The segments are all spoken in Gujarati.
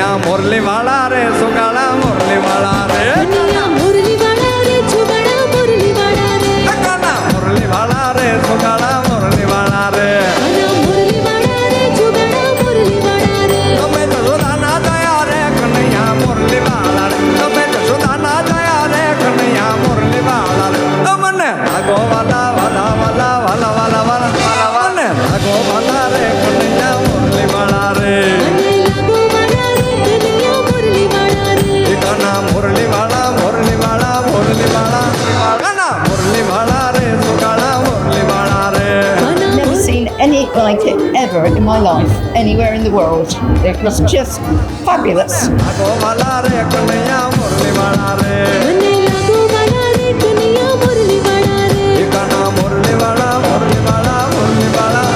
કનૈયા મોરલી વાળા રે સુગાળા મોરલી વાળા રે મુરલી વાળા રે છુગડા મુરલી વાળા રે કાના મોરલી વાળા રે સુગાળા મોરલી વાળા રે મુરલી વાળા રે છુગડા મુરલી વાળા રે તમે તો સુદાના દયા રે કનૈયા મોરલી વાળા રે તમે તો સુદાના દયા રે કનૈયા મોરલી વાળા રે તમને રાગો વાલા વાલા વાલા વાલા વાલા વાલા વાલા મને રાગો વાલા રે કનૈયા મોરલી વાળા રે મને લાગો વાળા રે કનૈયા મુરલી વાળા રે કાના મોરલી વાળા મોરલી વાળા મોરલી વાળા કાના મોરલી વાળા રે સુગાળા મોરલી વાળા રે Never seen anything like it ever in my life, anywhere in the world. It was just fabulous. રાગો વાલા રે કનૈયા મોરલી વાળા રે મને લાગો વાળા રે કનૈયા મુરલી વાળા રે કાના મોરલી વાળા મોરલી વાળા મોરલી વાળા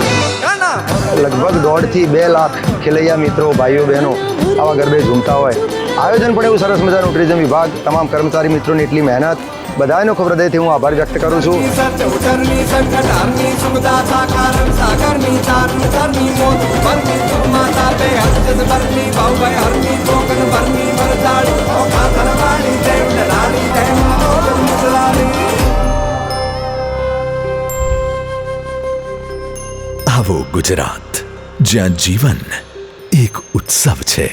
કાના લગભગ 1.5 થી 2 લાખ ખેલૈયા મિત્રો ભાઈઓ બહેનો આવા ગરબે ઝૂમતા હોય આયોજન પણ એવું સરસ મજાનું ટુરિઝમ વિભાગ તમામ કર્મચારી મિત્રોની એટલી મહેનત બધાનો ખૂબ હૃદયથી હું આભાર વ્યક્ત કરું છું સત્ય ઉતરની સંકટારની સુખદા સાકારમ સાગરની તારની તરની મોત ભરની માતા બે હસ્ત ભરની બાઉભાઈ હરની ચોકન ભરની મરદાળી ઓખા ધરવાળી દેવ રાણી દેવ મુસલાણી આવો ગુજરાત જ્યાં જીવન એક ઉત્સવ છે.